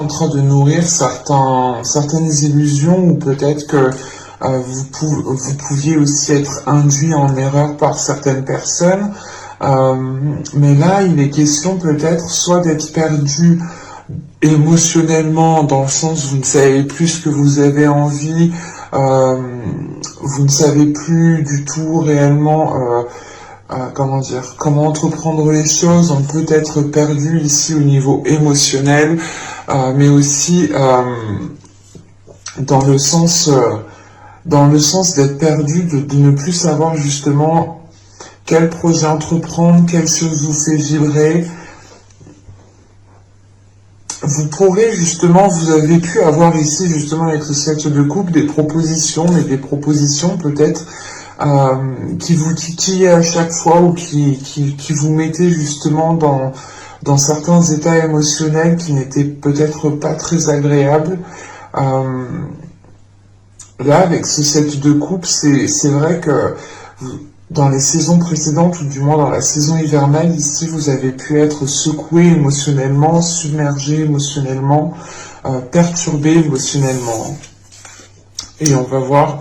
en train de nourrir certaines illusions, ou peut-être que vous pouviez aussi être induit en erreur par certaines personnes. Mais là, il est question peut-être soit d'être perdu émotionnellement, dans le sens où vous ne savez plus ce que vous avez envie, vous ne savez plus du tout réellement comment entreprendre les choses. On peut être perdu ici au niveau émotionnel, mais aussi dans le sens d'être perdu, de ne plus savoir justement quel projet entreprendre, quelle chose vous fait vibrer. Vous pourrez justement, vous avez pu avoir ici justement avec ce 7 de coupe des propositions, mais des propositions peut-être qui vous titillaient à chaque fois, ou qui vous mettaient justement dans certains états émotionnels qui n'étaient peut-être pas très agréables. Là, avec ce 7 de coupe, c'est vrai que dans les saisons précédentes, ou du moins dans la saison hivernale, ici, vous avez pu être secoué émotionnellement, submergé émotionnellement, perturbé émotionnellement. Et on va voir,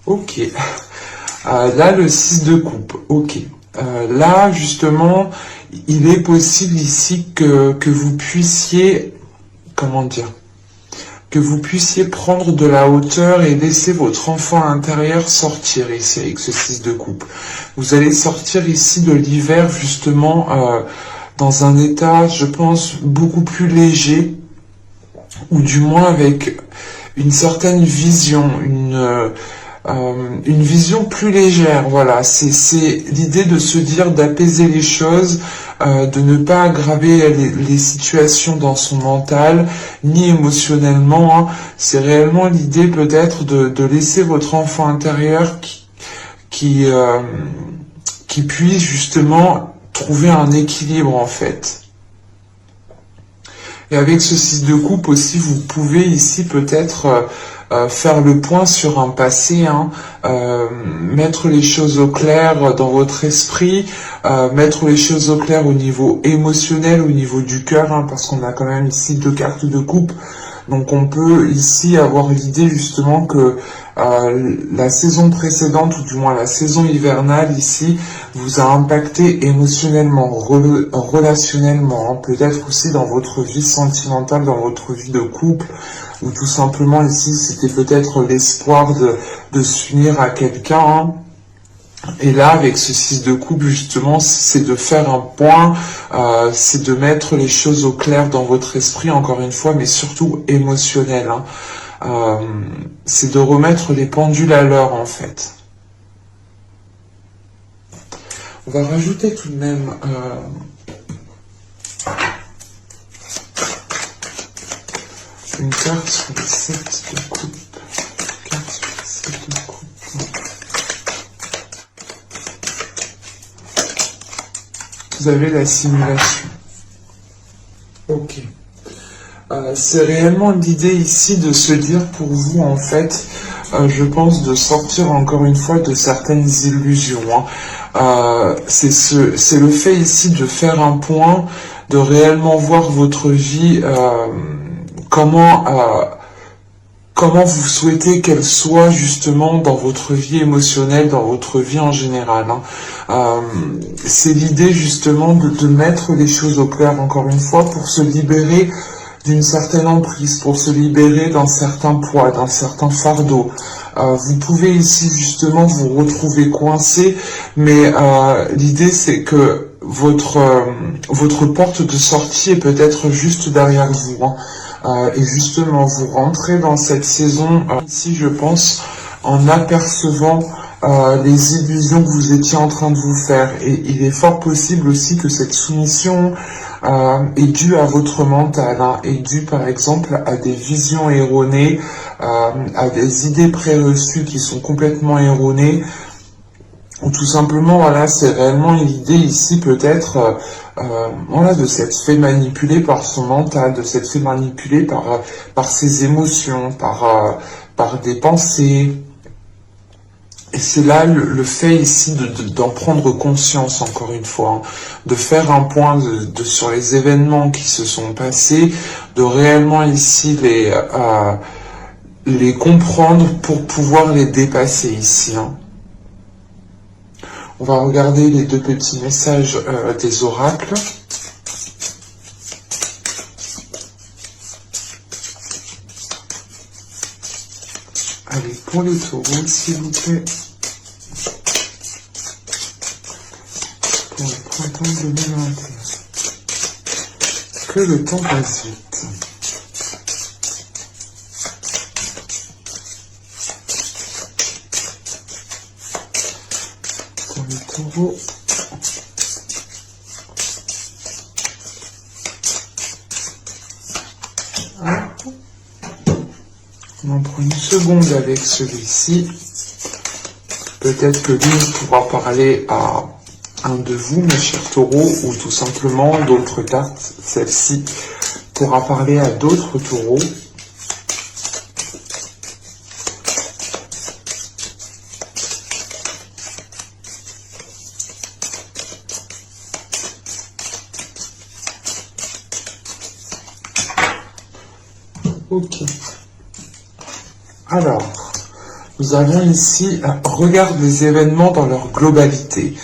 ok. Là, le 6 de coupe, ok. Là, justement, il est possible ici que vous puissiez, que vous puissiez prendre de la hauteur et laisser votre enfant intérieur sortir ici avec ce 6 de coupe. Vous allez sortir ici de l'hiver justement dans un état, je pense, beaucoup plus léger, ou du moins avec une certaine vision, une vision plus légère. Voilà, c'est l'idée de se dire, d'apaiser les choses, de ne pas aggraver les situations dans son mental, ni émotionnellement, hein. C'est réellement l'idée peut-être de laisser votre enfant intérieur qui puisse justement trouver un équilibre en fait. Et avec ce 6 de coupe aussi, vous pouvez ici peut-être faire le point sur un passé, hein, mettre les choses au clair dans votre esprit, mettre les choses au clair au niveau émotionnel, au niveau du cœur, hein, parce qu'on a quand même ici 2 cartes de coupe. Donc on peut ici avoir l'idée justement que la saison précédente, ou du moins la saison hivernale ici, vous a impacté émotionnellement, relationnellement, hein, peut-être aussi dans votre vie sentimentale, dans votre vie de couple, ou tout simplement ici c'était peut-être l'espoir de s'unir à quelqu'un, hein. Et là, avec ce 6 de coupe, justement, c'est de faire un point, c'est de mettre les choses au clair dans votre esprit, encore une fois, mais surtout émotionnel, hein. C'est de remettre les pendules à l'heure, en fait. On va rajouter tout de même une carte sur le 7 de coupe. Carte sur le 7 de coupe. Vous avez la simulation. Ok. C'est réellement l'idée ici de se dire pour vous, en fait, je pense, de sortir encore une fois de certaines illusions, hein. C'est le fait ici de faire un point, de réellement voir votre vie, comment vous souhaitez qu'elle soit justement dans votre vie émotionnelle, dans votre vie en général, hein. C'est l'idée justement de mettre les choses au clair encore une fois pour se libérer d'une certaine emprise, pour se libérer d'un certain poids, d'un certain fardeau. Vous pouvez ici justement vous retrouver coincé, mais l'idée c'est que votre porte de sortie est peut-être juste derrière vous, hein. Et justement, vous rentrez dans cette saison ici, je pense, en apercevant les illusions que vous étiez en train de vous faire. Et il est fort possible aussi que cette soumission est due à votre mental, hein, est due par exemple à des visions erronées, à des idées préreçues qui sont complètement erronées, ou tout simplement, voilà, c'est réellement l'idée ici peut-être voilà, de s'être fait manipuler par son mental, de s'être fait manipuler par ses émotions, par des pensées, Et c'est là le fait ici d'en prendre conscience, encore une fois, hein, de faire un point sur les événements qui se sont passés, de réellement ici les comprendre pour pouvoir les dépasser ici. Hein. On va regarder les deux petits messages des oracles. Allez, pour les taureaux, s'il vous plaît. Pour le printemps 2021. Que le temps passe vite. Pour les taureaux. On en prend une seconde avec celui-ci. Peut-être que lui pourra parler à un de vous, mes chers taureaux, ou tout simplement d'autres cartes. Celle-ci pourra parler à d'autres taureaux. Ok. Alors, nous avons ici, regarde les événements dans leur globalité.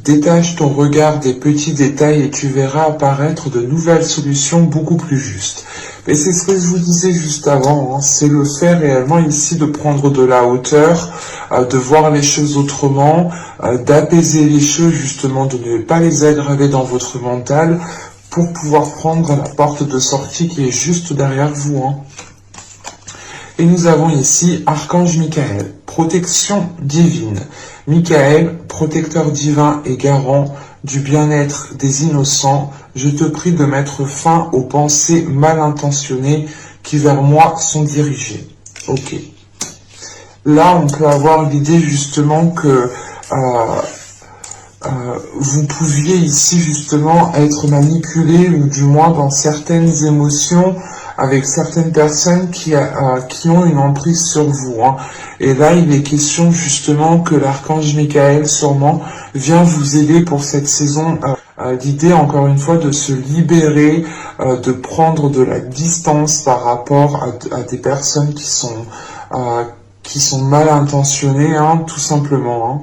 Détache ton regard des petits détails et tu verras apparaître de nouvelles solutions beaucoup plus justes. Et c'est ce que je vous disais juste avant, hein, c'est le fait réellement ici de prendre de la hauteur, de voir les choses autrement, d'apaiser les choses justement, de ne pas les aggraver dans votre mental pour pouvoir prendre la porte de sortie qui est juste derrière vous. Hein. Et nous avons ici Archange Michael, protection divine. Michael, protecteur divin et garant du bien-être des innocents, je te prie de mettre fin aux pensées mal intentionnées qui vers moi sont dirigées. Ok. Là, on peut avoir l'idée justement que vous pouviez ici justement être manipulé ou du moins dans certaines émotions avec certaines personnes qui ont une emprise sur vous. Hein. Et là, il est question justement que l'archange Michael sûrement vient vous aider pour cette saison. L'idée, encore une fois, de se libérer, de prendre de la distance par rapport à des personnes qui sont mal intentionnées, hein, tout simplement. Hein.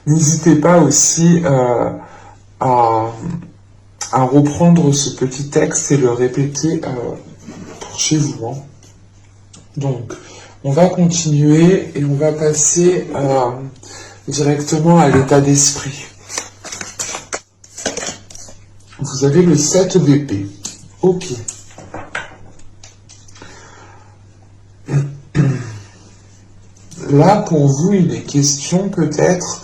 N'hésitez pas aussi à reprendre ce petit texte et le répéter pour chez vous. Hein. Donc, on va continuer et on va passer directement à l'état d'esprit. Vous avez le 7 d'épée. Ok. Là, pour vous, il est question peut-être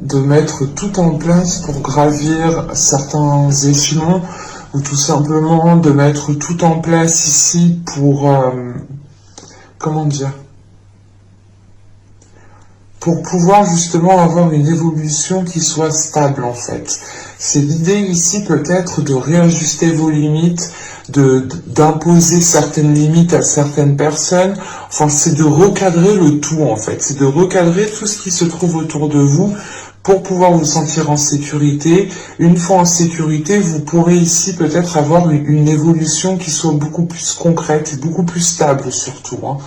de mettre tout en place pour gravir certains échelons, ou tout simplement de mettre tout en place ici pour, comment dire, pour pouvoir justement avoir une évolution qui soit stable en fait. C'est l'idée ici peut-être de réajuster vos limites, d'imposer certaines limites à certaines personnes. Enfin, c'est de recadrer le tout en fait. C'est de recadrer tout ce qui se trouve autour de vous pour pouvoir vous sentir en sécurité. Une fois en sécurité, vous pourrez ici peut-être avoir une évolution qui soit beaucoup plus concrète et beaucoup plus stable surtout. Hein.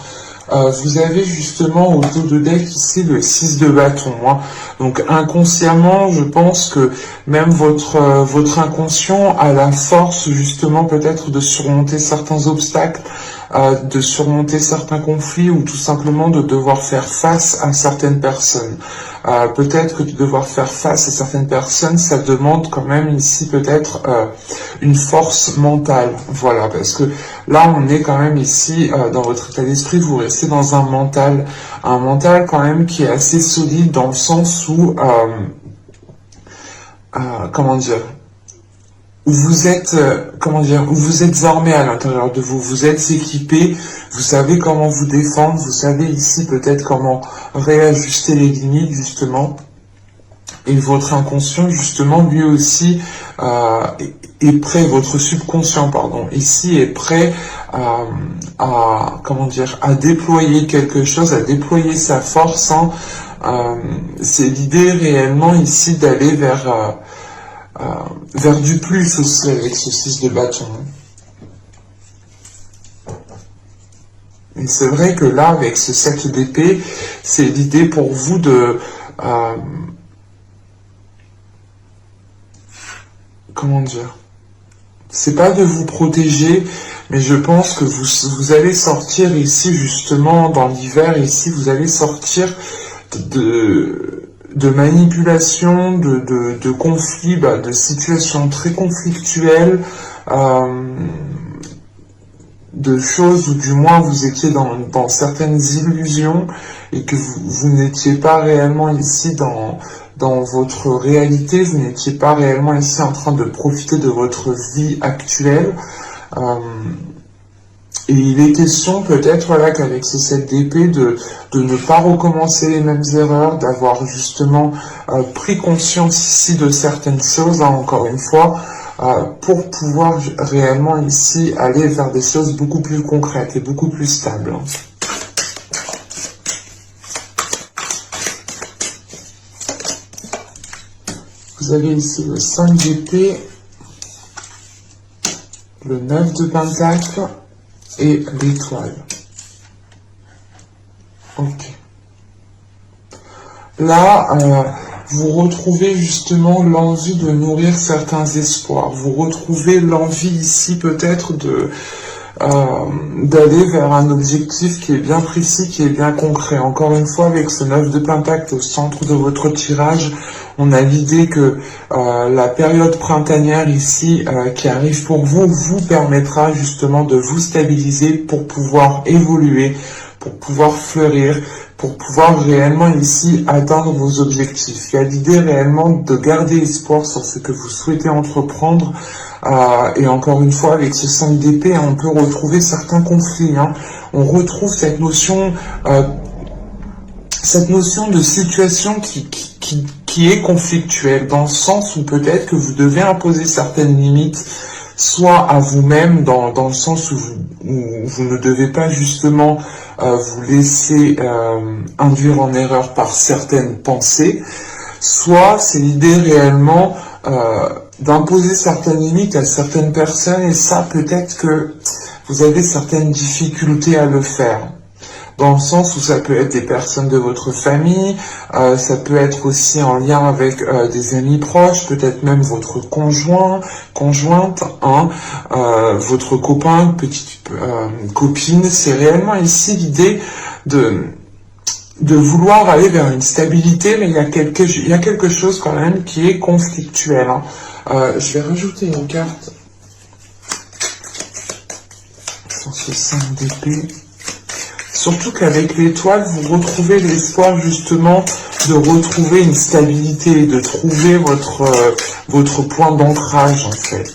Vous avez justement au dos de deck ici le 6 de bâton. Hein. Donc inconsciemment, je pense que même votre inconscient a la force justement peut-être de surmonter certains obstacles, de surmonter certains conflits ou tout simplement de devoir faire face à certaines personnes. Peut-être que de devoir faire face à certaines personnes, ça demande quand même ici peut-être une force mentale. Voilà, parce que là on est quand même ici dans votre état d'esprit, vous restez dans un mental quand même qui est assez solide dans le sens où, comment dire, où vous êtes, où vous êtes armé à l'intérieur de vous, vous êtes équipé, vous savez comment vous défendre, vous savez ici peut-être comment réajuster les limites justement. Et votre inconscient, justement, lui aussi est prêt, votre subconscient, pardon, ici est prêt comment dire, à déployer quelque chose, à déployer sa force. Hein. C'est l'idée réellement ici d'aller vers du plus aussi avec ce 6 de bâton. Et c'est vrai que là, avec ce 7 d'épée, c'est l'idée pour vous de... comment dire, c'est pas de vous protéger, mais je pense que vous allez sortir ici, justement, dans l'hiver, ici, vous allez sortir de manipulation, de conflits, de situations très conflictuelles, de choses où du moins vous étiez dans certaines illusions et que vous n'étiez pas réellement ici dans votre réalité, vous n'étiez pas réellement ici en train de profiter de votre vie actuelle. Et il est question peut-être voilà, qu'avec ce 7 d'épée de ne pas recommencer les mêmes erreurs, d'avoir justement pris conscience ici de certaines choses, hein, encore une fois, pour pouvoir réellement ici aller vers des choses beaucoup plus concrètes et beaucoup plus stables. Vous avez ici le 5 d'épée, le 9 de pentacle et l'étoile. Ok. Là, vous retrouvez justement l'envie de nourrir certains espoirs. Vous retrouvez l'envie ici peut-être d'aller vers un objectif qui est bien précis, qui est bien concret. Encore une fois, avec ce 9 de pentacle au centre de votre tirage, on a l'idée que la période printanière ici qui arrive pour vous, vous permettra justement de vous stabiliser pour pouvoir évoluer, pour pouvoir fleurir, pour pouvoir réellement ici atteindre vos objectifs. Il y a l'idée réellement de garder espoir sur ce que vous souhaitez entreprendre. Et encore une fois, avec ce 5 d'épée, on peut retrouver certains conflits. Hein. On retrouve cette notion de situation qui est conflictuelle, dans le sens où peut-être que vous devez imposer certaines limites, soit à vous-même, dans le sens où vous ne devez pas justement vous laisser induire en erreur par certaines pensées, soit c'est l'idée réellement d'imposer certaines limites à certaines personnes, et ça peut-être que vous avez certaines difficultés à le faire. Dans le sens où ça peut être des personnes de votre famille, ça peut être aussi en lien avec des amis proches, peut-être même votre conjointe, hein, votre copain, petite copine. C'est réellement ici l'idée de vouloir aller vers une stabilité, mais il y a quelque chose quand même qui est conflictuel. Hein. Je vais rajouter une carte sur ce 5 d'épée. Surtout qu'avec l'étoile, vous retrouvez l'espoir justement de retrouver une stabilité, de trouver votre point d'ancrage en fait.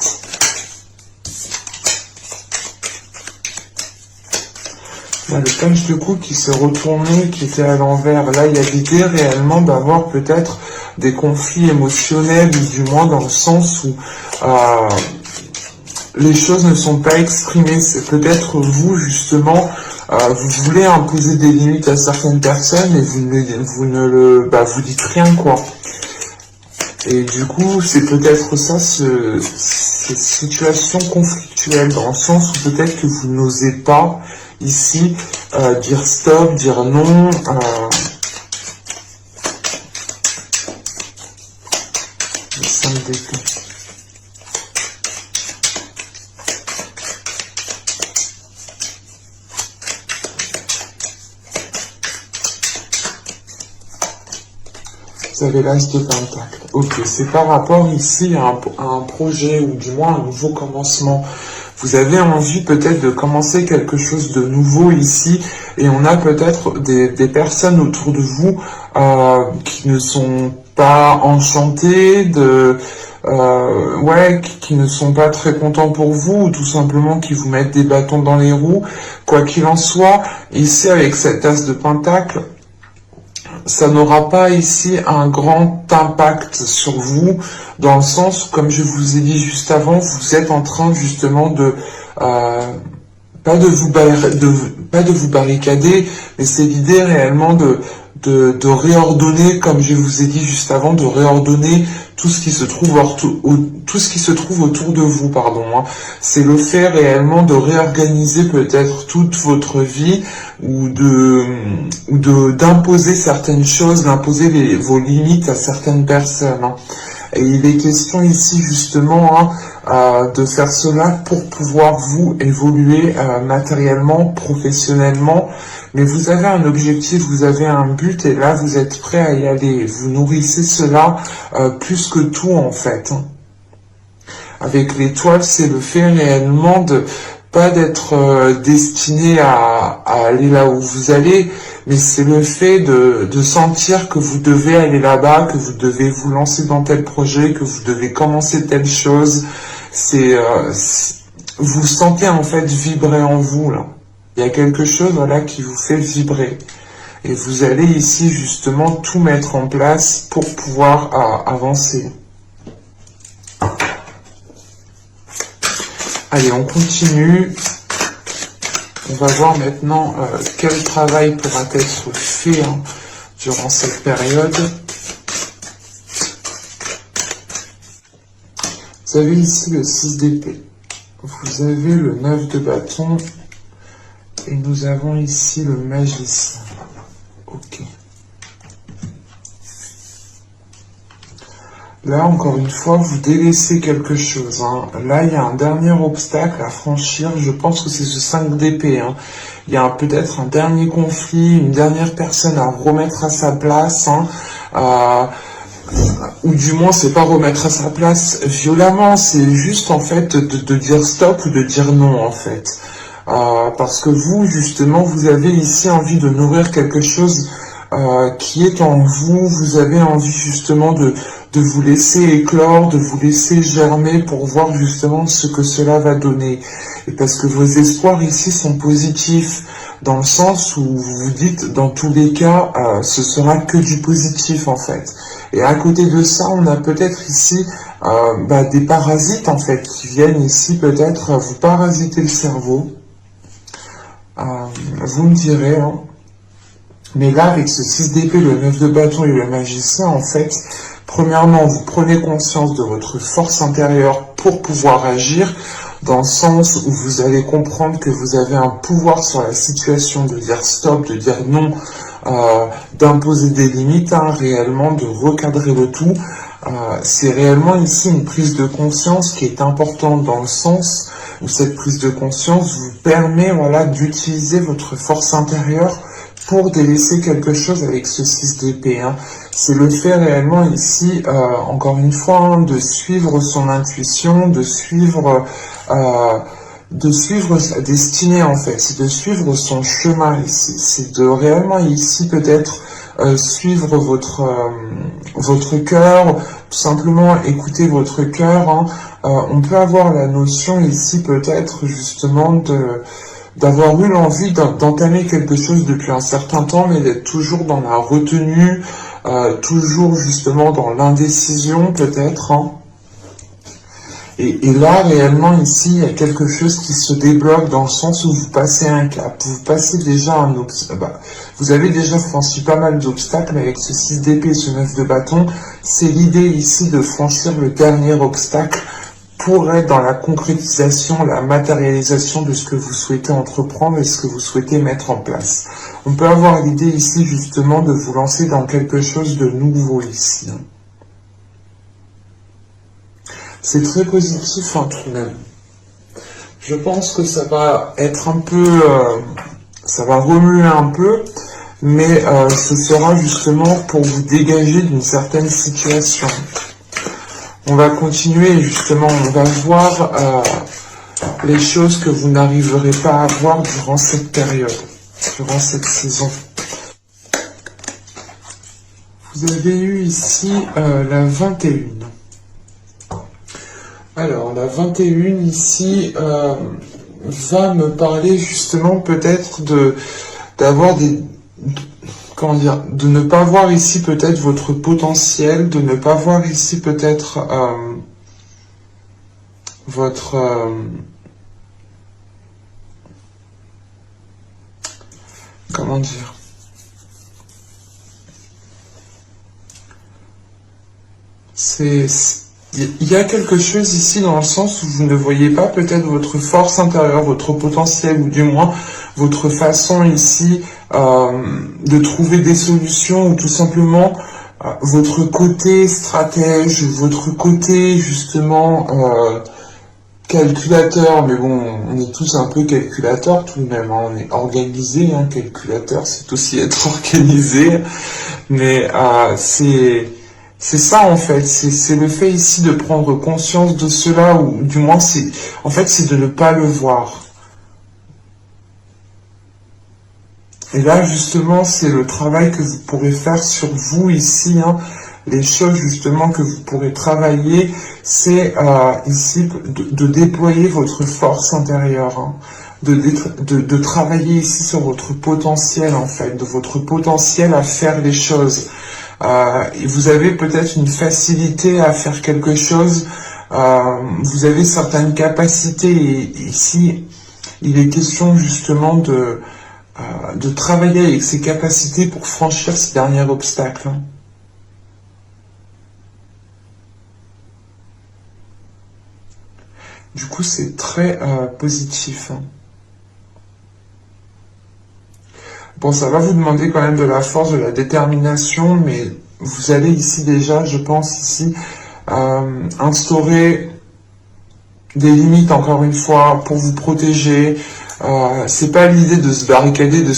Là, le page de coupe qui s'est retourné, qui était à l'envers. Là, il y a l'idée réellement d'avoir peut-être des conflits émotionnels, ou du moins dans le sens où les choses ne sont pas exprimées. C'est peut-être vous justement... vous voulez imposer des limites à certaines personnes et vous dites rien quoi. Et du coup, c'est peut-être ça, cette situation conflictuelle, dans le sens où peut-être que vous n'osez pas ici dire stop, dire non. Le 5 d'épée. Vous avez l'as de pentacle. Ok, c'est par rapport ici à un projet, ou du moins un nouveau commencement. Vous avez envie peut-être de commencer quelque chose de nouveau ici, et on a peut-être des personnes autour de vous qui ne sont pas enchantées, qui ne sont pas très contents pour vous, ou tout simplement qui vous mettent des bâtons dans les roues. Quoi qu'il en soit, ici avec cette as de pentacle, ça n'aura pas ici un grand impact sur vous, dans le sens, comme je vous ai dit juste avant, vous êtes en train justement de... pas de vous barricader, mais c'est l'idée réellement de réordonner, comme je vous ai dit juste avant, de réordonner tout ce qui se trouve autour de vous, pardon. Hein. C'est le fait réellement de réorganiser peut-être toute votre vie ou d'imposer certaines choses, d'imposer vos limites à certaines personnes. Hein. Et il est question ici justement de faire cela pour pouvoir vous évoluer matériellement, professionnellement. Mais vous avez un objectif, vous avez un but et là vous êtes prêt à y aller. Vous nourrissez cela plus que tout en fait. Avec l'étoile, c'est le fait réellement de pas d'être destiné à aller là où vous allez, mais c'est le fait de sentir que vous devez aller là-bas, que vous devez vous lancer dans tel projet, que vous devez commencer telle chose. Vous sentez en fait vibrer en vous là. Il y a quelque chose voilà qui vous fait vibrer. Et vous allez ici justement tout mettre en place pour pouvoir avancer. Allez, on continue. On va voir maintenant quel travail pourra être fait durant cette période. Vous avez ici le 6 d'épée. Vous avez le 9 de bâton. Et nous avons ici le magicien. Ok. Là, encore une fois, vous délaissez quelque chose. Hein. Là, il y a un dernier obstacle à franchir. Je pense que c'est ce 5 d'épée. Hein. Il y a peut-être un dernier conflit, une dernière personne à remettre à sa place. Hein. Ou du moins, c'est pas remettre à sa place violemment. C'est juste, en fait, de dire stop ou de dire non, en fait. Parce que vous, justement, vous avez ici envie de nourrir quelque chose qui est en vous. Vous avez envie, justement, de vous laisser éclore, de vous laisser germer pour voir justement ce que cela va donner. Et parce que vos espoirs ici sont positifs, dans le sens où vous vous dites, dans tous les cas, ce sera que du positif en fait. Et à côté de ça, on a peut-être ici des parasites en fait, qui viennent ici peut-être vous parasiter le cerveau. Vous me direz, hein. Mais là, avec ce 6 d'épée, le 9 de bâton et le magicien, en fait, premièrement, vous prenez conscience de votre force intérieure pour pouvoir agir, dans le sens où vous allez comprendre que vous avez un pouvoir sur la situation, de dire stop, de dire non, d'imposer des limites, hein, réellement, de recadrer le tout. C'est réellement ici une prise de conscience qui est importante dans le sens où cette prise de conscience vous permet voilà, d'utiliser votre force intérieure pour délaisser quelque chose avec ce 6 d'épée. Hein. C'est le fait réellement ici, encore une fois, hein, de suivre son intuition, de suivre sa destinée en fait, c'est de suivre son chemin ici, c'est de réellement ici peut-être suivre votre cœur, tout simplement écouter votre cœur. Hein. On peut avoir la notion ici peut-être justement d'avoir eu l'envie d'entamer quelque chose depuis un certain temps, mais d'être toujours dans la retenue, toujours justement dans l'indécision peut-être. Hein. Et là, réellement, ici, il y a quelque chose qui se débloque dans le sens où vous passez un cap. Vous passez déjà un obstacle. Vous avez déjà franchi pas mal d'obstacles, mais avec ce 6 d'épée et ce 9 de bâton, c'est l'idée ici de franchir le dernier obstacle pour être dans la concrétisation, la matérialisation de ce que vous souhaitez entreprendre et ce que vous souhaitez mettre en place. On peut avoir l'idée ici, justement, de vous lancer dans quelque chose de nouveau ici. C'est très positif, hein, tout de même. Je pense que ça va être un peu... ça va remuer un peu, mais ce sera justement pour vous dégager d'une certaine situation. On va continuer, justement, on va voir les choses que vous n'arriverez pas à voir durant cette période, durant cette saison. Vous avez eu ici la 21. Alors, la 21 ici va me parler justement peut-être d'avoir des... comment dire, de ne pas voir ici peut-être votre potentiel, de ne pas voir ici peut-être votre comment dire, il y a quelque chose ici dans le sens où vous ne voyez pas peut-être votre force intérieure, votre potentiel, ou du moins votre façon ici de trouver des solutions, ou tout simplement votre côté stratège, votre côté justement calculateur. Mais bon, on est tous un peu calculateurs tout de même, hein. On est organisé, hein, calculateur, c'est aussi être organisé. Mais c'est ça en fait, c'est le fait ici de prendre conscience de cela, ou du moins c'est de ne pas le voir. Et là justement c'est le travail que vous pourrez faire sur vous ici, hein. Les choses justement que vous pourrez travailler, c'est ici de déployer votre force intérieure, hein. De travailler ici sur votre potentiel en fait, de votre potentiel à faire les choses. Vous avez peut-être une facilité à faire quelque chose, vous avez certaines capacités, et ici il est question justement de travailler avec ces capacités pour franchir ces derniers obstacles, hein. Du coup c'est très positif, hein. Bon, ça va vous demander quand même de la force, de la détermination, mais vous allez ici déjà, je pense ici, instaurer des limites, encore une fois, pour vous protéger. C'est pas l'idée de se barricader, de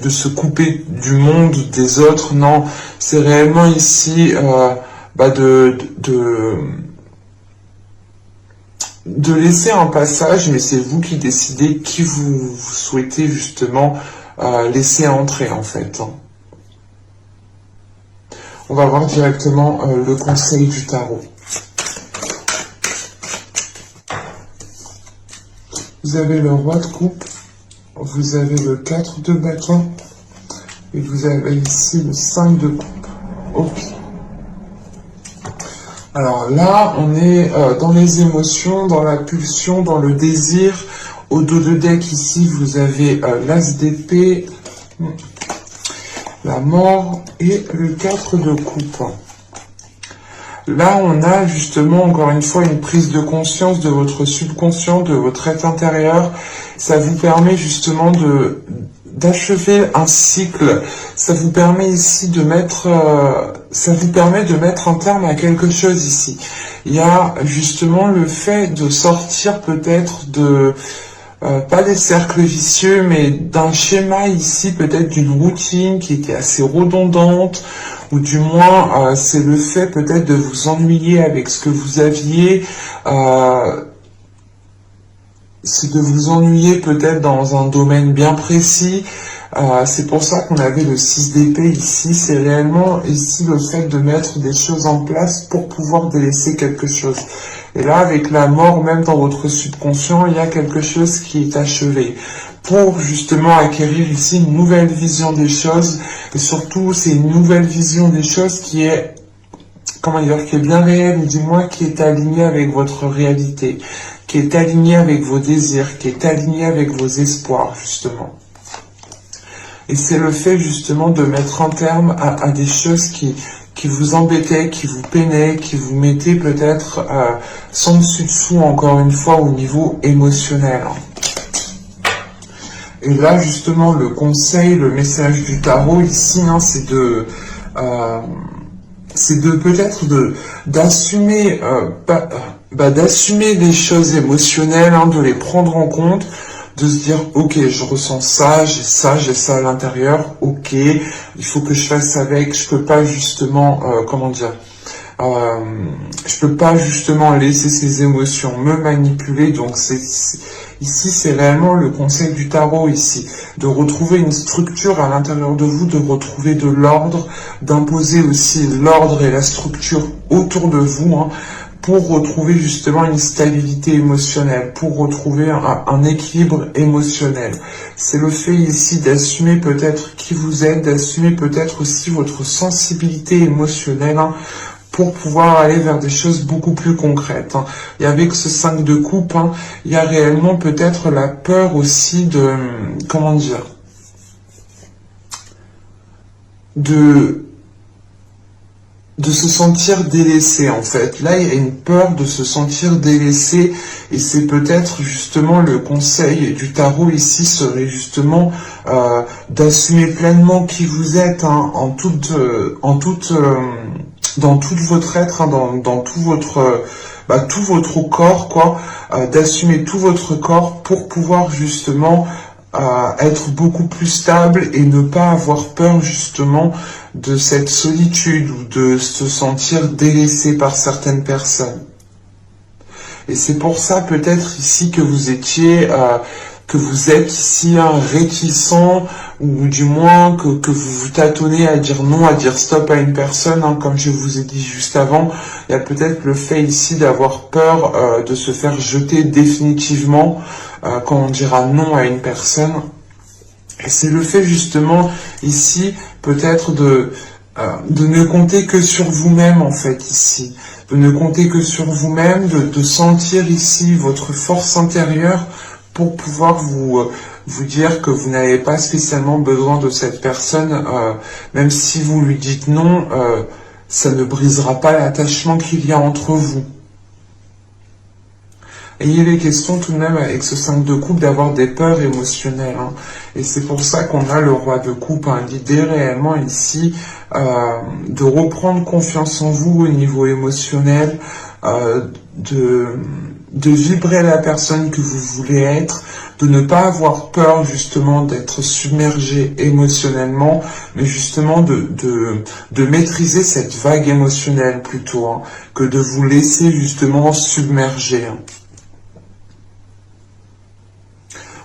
se couper du monde, des autres, non. C'est réellement ici de laisser un passage, mais c'est vous qui décidez qui vous souhaitez justement laisser entrer en fait, hein. On va voir directement le conseil du tarot. Vous avez le roi de coupe, vous avez le 4 de bâton, et vous avez ici le 5 de coupe. Ok. Alors là, on est dans les émotions, dans la pulsion, dans le désir. Au dos de deck, ici, vous avez l'as d'épée, la mort et le 4 de coupe. Là, on a justement, encore une fois, une prise de conscience de votre subconscient, de votre être intérieur. Ça vous permet justement d'achever un cycle. Ça vous permet ici de mettre un terme à quelque chose ici. Il y a justement le fait de sortir peut-être pas des cercles vicieux, mais d'un schéma ici, peut-être d'une routine qui était assez redondante, ou du moins c'est le fait peut-être de vous ennuyer avec ce que vous aviez, c'est de vous ennuyer peut-être dans un domaine bien précis. C'est pour ça qu'on avait le 6 d'épée ici. C'est réellement ici le fait de mettre des choses en place pour pouvoir délaisser quelque chose. Et là, avec la mort, même dans votre subconscient, il y a quelque chose qui est achevé. Pour justement acquérir ici une nouvelle vision des choses. Et surtout, c'est une nouvelle vision des choses qui est, comment dire, qui est bien réelle, ou du moins qui est alignée avec votre réalité, qui est alignée avec vos désirs, qui est alignée avec vos espoirs, justement. Et c'est le fait justement de mettre un terme à des choses qui vous embêtaient, qui vous peinaient, qui vous mettaient peut-être sans dessus-dessous, encore une fois, au niveau émotionnel. Et là, justement, le conseil, le message du tarot ici, hein, c'est de peut-être d'assumer d'assumer les choses émotionnelles, hein, de les prendre en compte, de se dire, ok, je ressens ça, j'ai ça à l'intérieur, ok, il faut que je fasse avec, je peux pas justement, je peux pas justement laisser ces émotions me manipuler. Donc ici c'est réellement le conseil du tarot ici, de retrouver une structure à l'intérieur de vous, de retrouver de l'ordre, d'imposer aussi l'ordre et la structure autour de vous, hein, pour retrouver justement une stabilité émotionnelle, pour retrouver un équilibre émotionnel. C'est le fait ici d'assumer peut-être qui vous êtes, d'assumer peut-être aussi votre sensibilité émotionnelle, hein, pour pouvoir aller vers des choses beaucoup plus concrètes. Hein. Et avec ce 5 de coupe, hein, il y a réellement peut-être la peur aussi de, comment dire, de se sentir délaissé en fait. Là, il y a une peur de se sentir délaissé et c'est peut-être justement le conseil du tarot ici serait justement d'assumer pleinement qui vous êtes, hein, dans tout votre être, hein, dans tout votre corps, quoi, d'assumer tout votre corps pour pouvoir justement être beaucoup plus stable et ne pas avoir peur justement de cette solitude ou de se sentir délaissé par certaines personnes. Et c'est pour ça peut-être ici que vous étiez, que vous êtes ici réticent, ou du moins que vous vous tâtonnez à dire non, à dire stop à une personne, hein, comme je vous ai dit juste avant. Il y a peut-être le fait ici d'avoir peur de se faire jeter définitivement quand on dira non à une personne. Et c'est le fait justement ici peut-être de ne compter que sur vous-même en fait ici. De ne compter que sur vous-même, de sentir ici votre force intérieure pour pouvoir vous dire que vous n'avez pas spécialement besoin de cette personne, même si vous lui dites non, ça ne brisera pas l'attachement qu'il y a entre vous. Et il est question tout de même avec ce 5 de coupe d'avoir des peurs émotionnelles. Hein. Et c'est pour ça qu'on a le roi de coupe. Hein. L'idée réellement ici de reprendre confiance en vous au niveau émotionnel, de vibrer la personne que vous voulez être, de ne pas avoir peur justement d'être submergé émotionnellement, mais justement de maîtriser cette vague émotionnelle plutôt, hein, que de vous laisser justement submerger. Hein.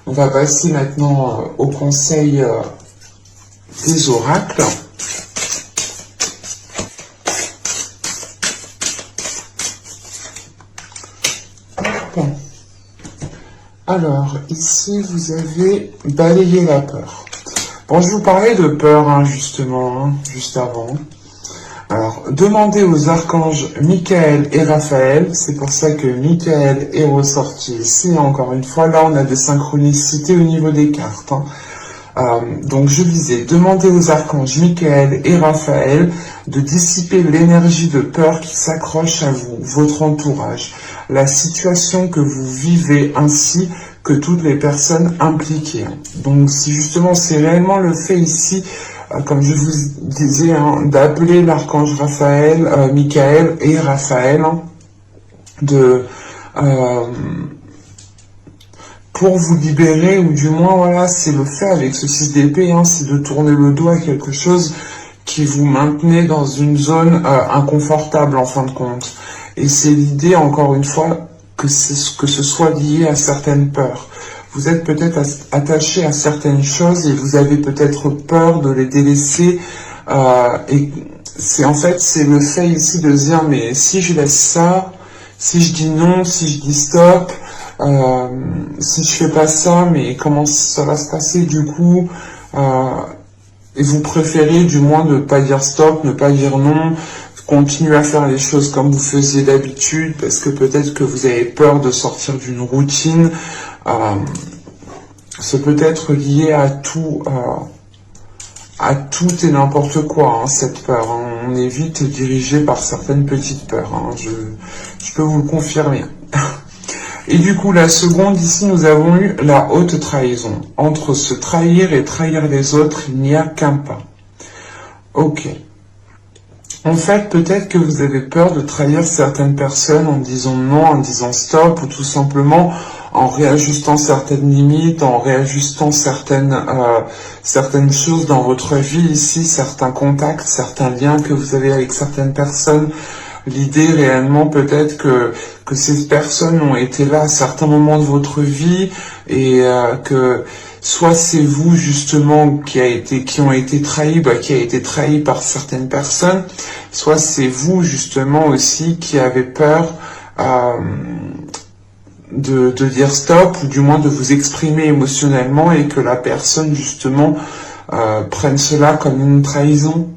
On va passer maintenant au conseil des oracles. Bon. Alors, ici, vous avez balayé la peur. Bon, je vous parlais de peur, hein, justement, hein, juste avant. Alors, demandez aux archanges Michael et Raphaël, c'est pour ça que Michael est ressorti ici, encore une fois, là on a des synchronicités au niveau des cartes. Hein. Donc je disais, demandez aux archanges Michael et Raphaël de dissiper l'énergie de peur qui s'accroche à vous, votre entourage, la situation que vous vivez ainsi que toutes les personnes impliquées. Donc si justement c'est réellement le fait ici, comme je vous disais, hein, d'appeler l'archange Raphaël, Michael et Raphaël, hein, pour vous libérer, ou du moins, voilà, c'est le fait avec ce 6 d'épée, hein, c'est de tourner le dos à quelque chose qui vous maintenait dans une zone inconfortable en fin de compte. Et c'est l'idée, encore une fois, que ce soit lié à certaines peurs. Vous êtes peut-être attaché à certaines choses et vous avez peut-être peur de les délaisser. Et c'est en fait, c'est le fait ici de se dire, mais si je laisse ça, si je dis non, si je dis stop, si je fais pas ça, mais comment ça va se passer du coup, et vous préférez du moins ne pas dire stop, ne pas dire non, continuer à faire les choses comme vous faisiez d'habitude, parce que peut-être que vous avez peur de sortir d'une routine. C'est peut-être lié à tout et n'importe quoi, hein, cette peur. Hein. On est vite dirigé par certaines petites peurs. Hein. Je peux vous le confirmer. Et du coup, la seconde, ici, nous avons eu la haute trahison. Entre se trahir et trahir les autres, il n'y a qu'un pas. Ok. En fait, peut-être que vous avez peur de trahir certaines personnes en disant non, en disant stop, ou tout simplement en réajustant certaines limites, en réajustant certaines choses dans votre vie ici, certains contacts, certains liens que vous avez avec certaines personnes. L'idée réellement peut-être que ces personnes ont été là à certains moments de votre vie et que soit c'est vous justement qui ont été trahis, qui a été trahi par certaines personnes, soit c'est vous justement aussi qui avez peur de dire stop, ou du moins de vous exprimer émotionnellement, et que la personne justement prenne cela comme une trahison.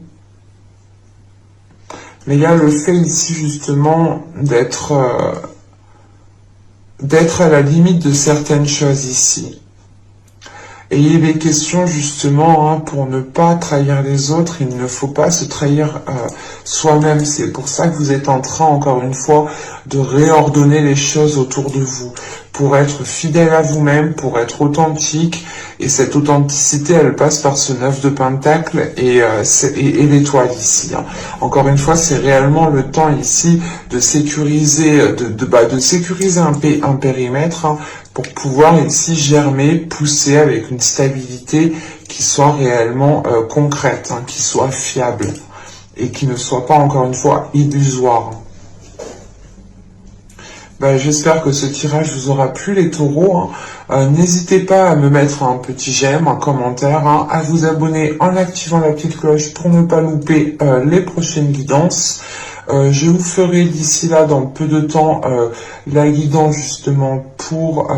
Mais il y a le fait ici justement d'être à la limite de certaines choses ici. Et il est question justement, hein, pour ne pas trahir les autres, il ne faut pas se trahir soi-même. C'est pour ça que vous êtes en train, encore une fois, de réordonner les choses autour de vous, pour être fidèle à vous-même, pour être authentique. Et cette authenticité, elle passe par ce 9 de Pentacle et l'étoile ici. Hein. Encore une fois, c'est réellement le temps ici de sécuriser, de sécuriser un périmètre, hein, pour pouvoir ici germer, pousser avec une stabilité qui soit réellement concrète, hein, qui soit fiable et qui ne soit pas, encore une fois, illusoire. J'espère que ce tirage vous aura plu, les taureaux. Hein. N'hésitez pas à me mettre un petit j'aime, un commentaire, hein, à vous abonner en activant la petite cloche pour ne pas louper les prochaines guidances. Je vous ferai d'ici là, dans peu de temps, la guidance justement pour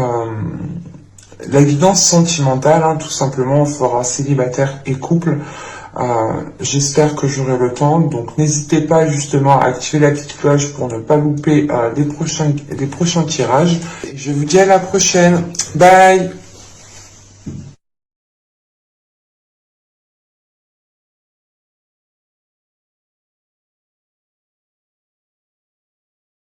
la guidance sentimentale, hein, tout simplement. On fera célibataire et couple. J'espère que j'aurai le temps, donc n'hésitez pas justement à activer la petite cloche pour ne pas louper les prochains tirages. Et je vous dis à la prochaine. Bye!